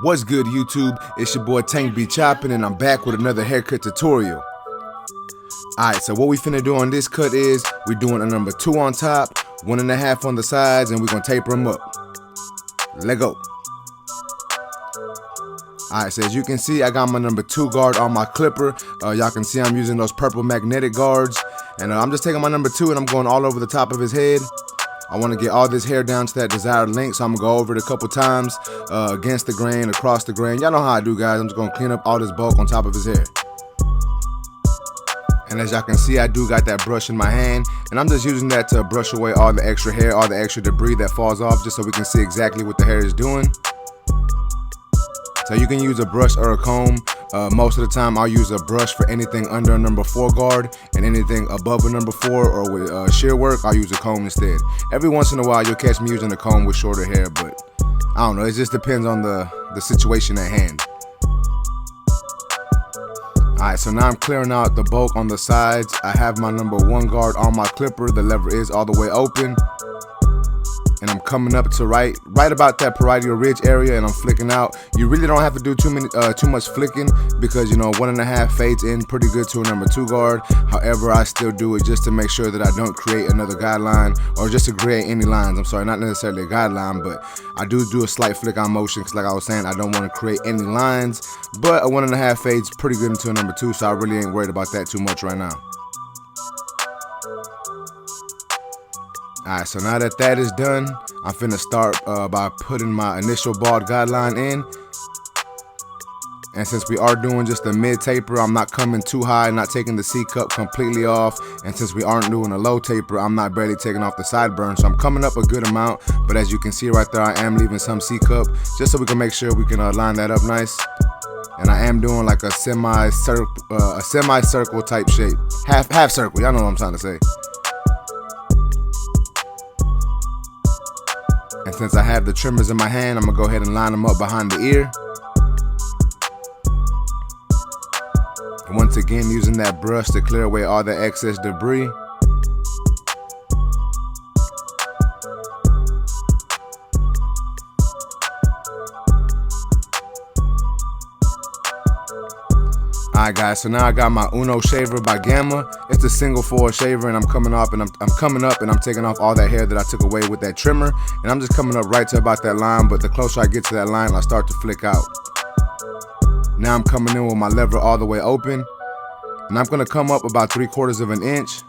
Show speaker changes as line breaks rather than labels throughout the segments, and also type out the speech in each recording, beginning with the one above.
What's good, YouTube? It's your boy Tank B Choppin', and I'm back with another haircut tutorial. Alright, so what we finna do on this cut is we're doing a number 2 on top, 1.5 on the sides, and we're gonna taper them up. Let go. Alright, so as you can see, I got my number 2 guard on my clipper. Y'all can see I'm using those purple magnetic guards, and I'm just taking my number 2 and I'm going all over the top of his head. I want to get all this hair down to that desired length, so I'm going to go over it a couple times, against the grain, across the grain. Y'all know how I do, guys. I'm just going to clean up all this bulk on top of his hair. And as y'all can see, I do got that brush in my hand, and I'm just using that to brush away all the extra hair, all the extra debris that falls off, just so we can see exactly what the hair is doing. So you can use a brush or a comb. Most of the time I'll use a brush for anything under a number 4 guard, and anything above a number 4 or with shear work, I'll use a comb instead. Every once in a while you'll catch me using a comb with shorter hair, but I don't know, it just depends on the situation at hand. Alright, so now I'm clearing out the bulk on the sides. I have my number 1 guard on my clipper. The lever is all the way open. And I'm coming up to right about that parietal ridge area, and I'm flicking out. You really don't have to do too much flicking, because you know 1.5 fades in pretty good to a number 2 guard. However, I still do it just to make sure that I don't create another guideline, or just to create any lines. I'm sorry, not necessarily a guideline, but I do a slight flick on motion, because like I was saying, I don't want to create any lines. But a 1.5 fades pretty good into a number 2, so I really ain't worried about that too much right now. Alright, so now that that is done, I'm finna start by putting my initial bald guideline in. And since we are doing just a mid taper, I'm not coming too high, not taking the C cup completely off. And since we aren't doing a low taper, I'm not barely taking off the sideburn. So I'm coming up a good amount, but as you can see right there, I am leaving some C cup, just so we can make sure we can line that up nice. And I am doing like a semi-circle type shape, half circle. Y'all know what I'm trying to say. And since I have the trimmers in my hand, I'm gonna go ahead and line them up behind the ear. And once again, using that brush to clear away all the excess debris. Alright guys, so now I got my Uno shaver by Gamma. It's a single foil shaver, and I'm coming up and I'm taking off all that hair that I took away with that trimmer, and I'm just coming up right to about that line. But the closer I get to that line, I start to flick out. Now I'm coming in with my lever all the way open, and I'm gonna come up about 3/4 of an inch.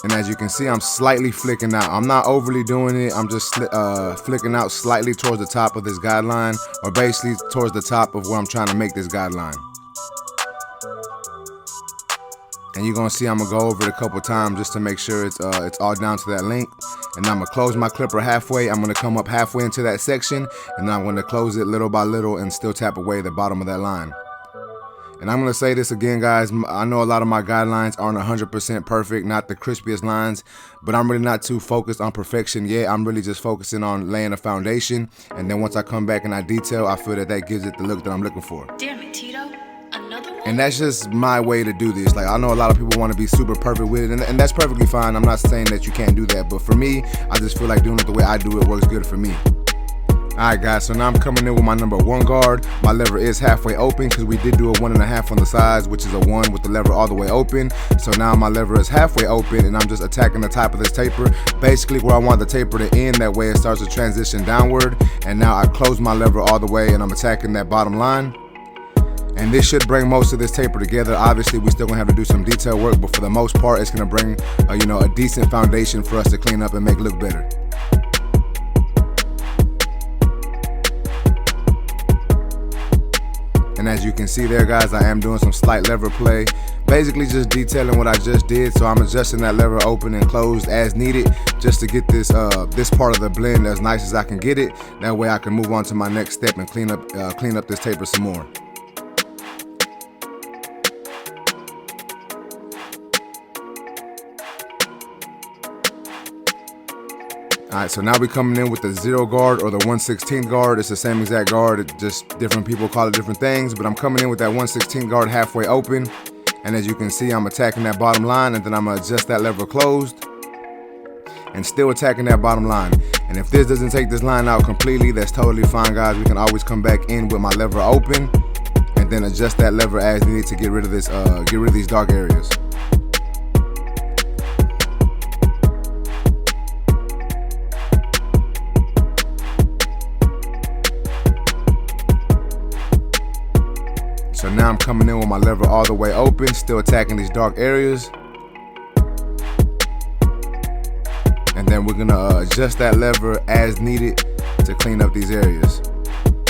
And as you can see, I'm slightly flicking out. I'm not overly doing it. I'm just flicking out slightly towards the top of this guideline, or basically towards the top of where I'm trying to make this guideline. And you're gonna see I'm gonna go over it a couple times just to make sure it's all down to that length. And I'm gonna close my clipper halfway. I'm gonna come up halfway into that section, and then I'm gonna close it little by little and still tap away the bottom of that line. And I'm going to say this again, guys, I know a lot of my guidelines aren't 100% perfect, not the crispiest lines, but I'm really not too focused on perfection yet. I'm really just focusing on laying a foundation, and then once I come back and I detail, I feel that gives it the look that I'm looking for.
Damn it, Tito. Another one?
And that's just my way to do this. Like, I know a lot of people want to be super perfect with it, and that's perfectly fine. I'm not saying that you can't do that, but for me, I just feel like doing it the way I do it works good for me. Alright guys, so now I'm coming in with my number 1 guard. My lever is halfway open, because we did do a 1.5 on the sides, which is a 1 with the lever all the way open. So now my lever is halfway open, and I'm just attacking the top of this taper, basically where I want the taper to end. That way it starts to transition downward. And now I close my lever all the way, and I'm attacking that bottom line. And this should bring most of this taper together. Obviously, we still gonna have to do some detail work, but for the most part, it's gonna bring a decent foundation for us to clean up and make look better. And as you can see there, guys, I am doing some slight lever play, basically just detailing what I just did. So I'm adjusting that lever open and closed as needed, just to get this part of the blend as nice as I can get it. That way I can move on to my next step and clean up this taper some more. Alright, so now we're coming in with the 0 guard, or the 1/16 guard. It's the same exact guard, just different people call it different things, but I'm coming in with that 1/16 guard halfway open. And as you can see, I'm attacking that bottom line, and then I'm gonna adjust that lever closed and still attacking that bottom line. And And if this doesn't take this line out completely, that's totally fine, guys. We can always come back in with my lever open and then adjust that lever as needed to get rid of this, get rid of these dark areas. So now I'm coming in with my lever all the way open, still attacking these dark areas. And then we're gonna adjust that lever as needed to clean up these areas.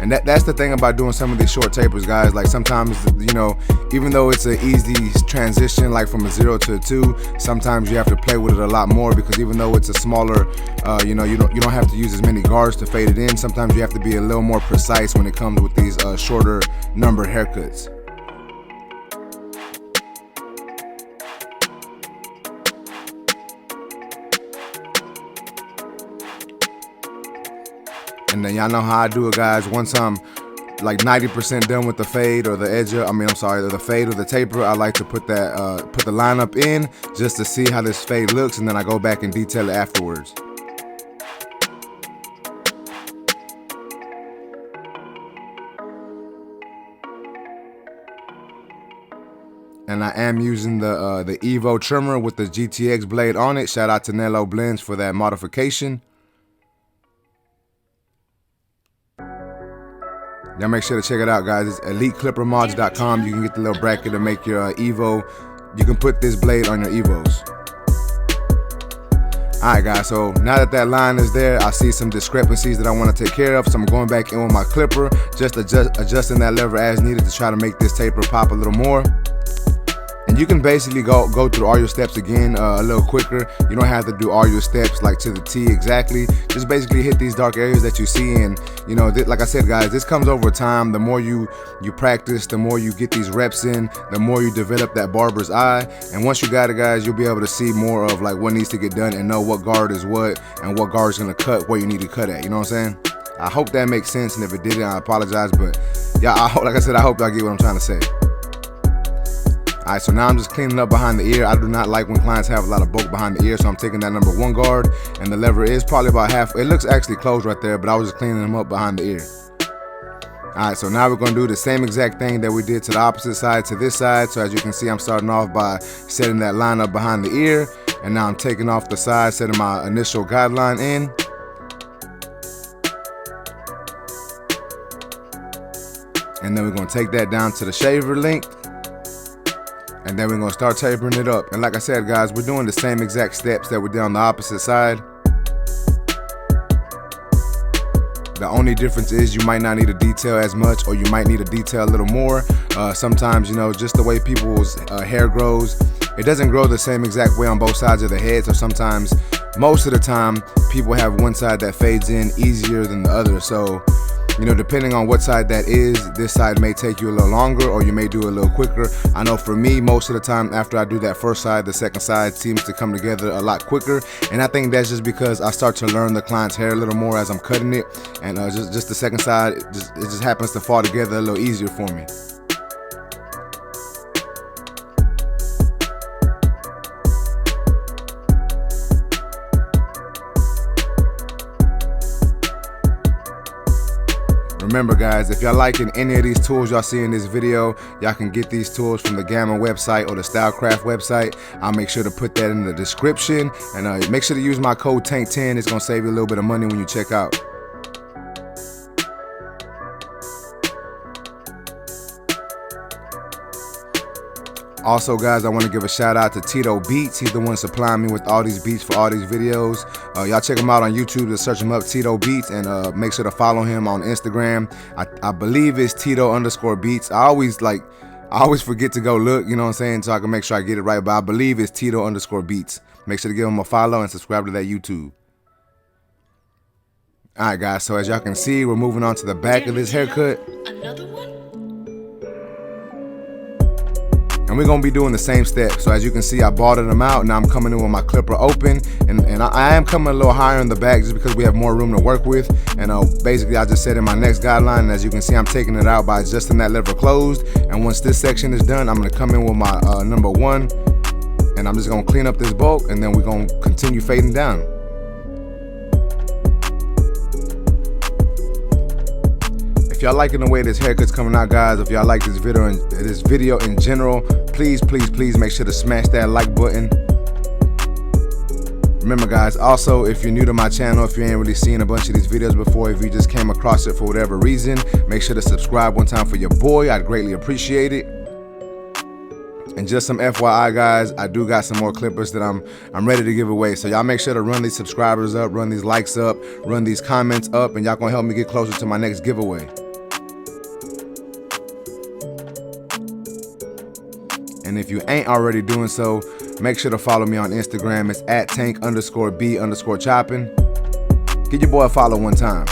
And that's the thing about doing some of these short tapers, guys. Like sometimes, you know, even though it's an easy transition, like from a 0 to a 2, sometimes you have to play with it a lot more, because even though it's a smaller, you know, you don't have to use as many guards to fade it in. Sometimes you have to be a little more precise when it comes with these shorter numbered haircuts. And then y'all know how I do it, guys. Once I'm like 90% done with the fade or the edger, the fade or the taper, I like to put that put the lineup in just to see how this fade looks, and then I go back and detail it afterwards. And I am using the Evo trimmer with the GTX blade on it. Shout out to Nello Blends for that modification. Y'all make sure to check it out, guys. It's eliteclippermods.com. You can get the little bracket to make your Evo. You can put this blade on your Evos. Alright, guys, so now that that line is there, I see some discrepancies that I want to take care of. So I'm going back in with my clipper, just adjusting that lever as needed to try to make this taper pop a little more. And you can basically go through all your steps again a little quicker. You don't have to do all your steps like to the T exactly. Just basically hit these dark areas that you see, and you know, like I said, guys, this comes over time. The more you practice, the more you get these reps in, the more you develop that barber's eye. And once you got it, guys, you'll be able to see more of like what needs to get done and know what guard is what and what guard is gonna cut where you need to cut at. You know what I'm saying? I hope that makes sense, and if it didn't, I apologize. But yeah, like I said, I hope y'all get what I'm trying to say. Alright, so now I'm just cleaning up behind the ear. I do not like when clients have a lot of bulk behind the ear, so I'm taking that number 1 guard, and the lever is probably about half. It looks actually closed right there, but I was just cleaning them up behind the ear. Alright, so now we're going to do the same exact thing that we did to the opposite side to this side. So as you can see, I'm starting off by setting that line up behind the ear, and now I'm taking off the side, setting my initial guideline in. And then we're going to take that down to the shaver length. And then we're gonna start tapering it up. And like I said, guys, we're doing the same exact steps that we did on the opposite side. The only difference is you might not need a detail as much, or you might need a detail a little more. Sometimes, you know, just the way people's hair grows, it doesn't grow the same exact way on both sides of the head. So sometimes, most of the time, people have one side that fades in easier than the other. So, you know, depending on what side that is, this side may take you a little longer, or you may do it a little quicker. I know for me, most of the time after I do that first side, the second side seems to come together a lot quicker. And I think that's just because I start to learn the client's hair a little more as I'm cutting it. And just the second side, it just happens to fall together a little easier for me. Remember, guys, if y'all liking any of these tools y'all see in this video, y'all can get these tools from the Gamma website or the Stylecraft website. I'll make sure to put that in the description, and make sure to use my code TANK10. It's gonna save you a little bit of money when you check out. Also, guys, I want to give a shout out to Tito Beats. He's the one supplying me with all these beats for all these videos. Y'all check him out on YouTube. To search him up, Tito Beats, and make sure to follow him on Instagram. I believe it's Tito_Beats. I always forget to go look, you know what I'm saying, so I can make sure I get it right. But I believe it's Tito_Beats. Make sure to give him a follow and subscribe to that YouTube. All right, guys. So as y'all can see, we're moving on to the back of this haircut.
Another one?
And we're gonna be doing the same steps. So as you can see, I balled them out. Now I'm coming in with my clipper open, and I am coming a little higher in the back just because we have more room to work with. And basically, I just set in my next guideline, and as you can see, I'm taking it out by adjusting that lever closed. And once this section is done, I'm gonna come in with my number 1, and I'm just gonna clean up this bulk, and then we're gonna continue fading down. y'all liking the way this haircut's coming out, guys, if y'all like this video in general, please make sure to smash that like button. Remember, guys, also, if you're new to my channel, if you ain't really seen a bunch of these videos before, if you just came across it for whatever reason, make sure to subscribe one time for your boy. I'd greatly appreciate it. And just some FYI, guys, I do got some more clippers that I'm ready to give away. So y'all make sure to run these subscribers up, run these likes up, run these comments up, and y'all gonna help me get closer to my next giveaway. And if you ain't already doing so, make sure to follow me on Instagram. It's at tank_b_chopping. Give your boy a follow one time.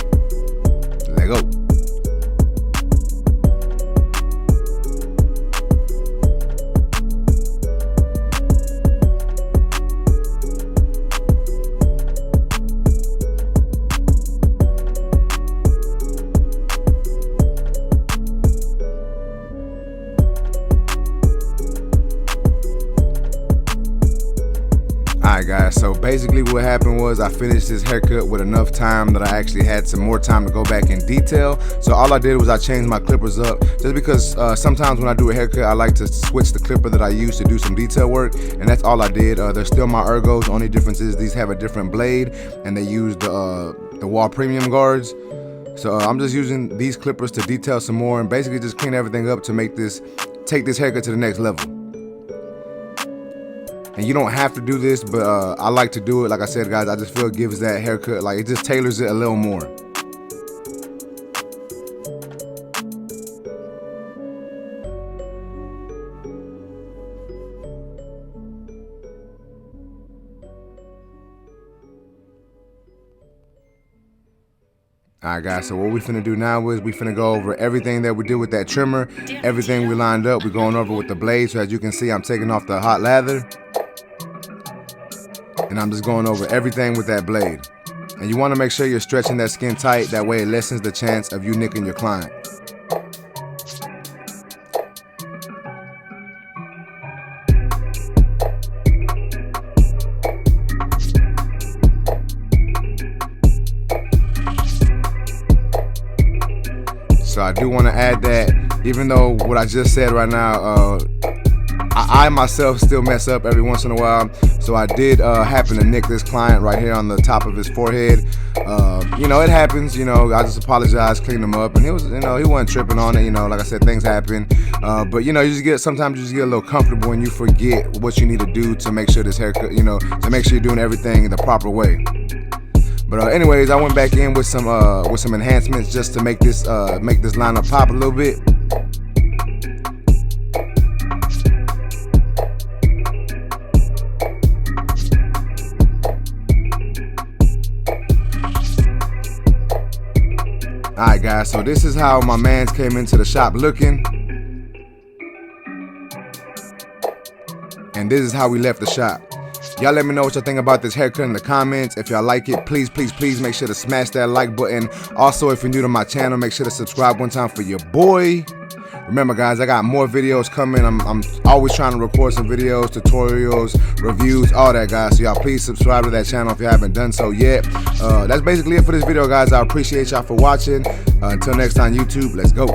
Let go. Alright, guys, so basically what happened was I finished this haircut with enough time that I actually had some more time to go back in detail. So all I did was I changed my clippers up, just because sometimes when I do a haircut I like to switch the clipper that I use to do some detail work, and that's all I did. They're still my Ergos. The only difference is these have a different blade and they use the Wall Premium guards. So I'm just using these clippers to detail some more and basically just clean everything up to take this haircut to the next level. And you don't have to do this, but I like to do it. Like I said, guys, I just feel it gives that haircut, like it just tailors it a little more. Alright, guys, so what we finna do now is we finna go over everything that we did with that trimmer, everything we lined up. We're going over with the blade. So as you can see, I'm taking off the hot lather. And I'm just going over everything with that blade. And you want to make sure you're stretching that skin tight. That way it lessens the chance of you nicking your client. So I do want to add that even though what I just said right now, I myself still mess up every once in a while. So I did happen to nick this client right here on the top of his forehead. You know, it happens. You know, I just apologized, cleaned him up, and he was, you know, he wasn't tripping on it. You know, like I said, things happen. But you know, sometimes you just get a little comfortable and you forget what you need to do to make sure this haircut, you know, to make sure you're doing everything the proper way. But anyways, I went back in with some enhancements just to make this lineup pop a little bit. Alright, guys, so this is how my mans came into the shop looking. And this is how we left the shop. Y'all let me know what y'all think about this haircut in the comments. If y'all like it, please make sure to smash that like button. Also, if you're new to my channel, make sure to subscribe one time for your boy. Remember, guys, I got more videos coming. I'm always trying to record some videos, tutorials, reviews, all that, guys. So y'all please subscribe to that channel if you haven't done so yet. That's basically it for this video, guys. I appreciate y'all for watching. Until next time, YouTube, let's go.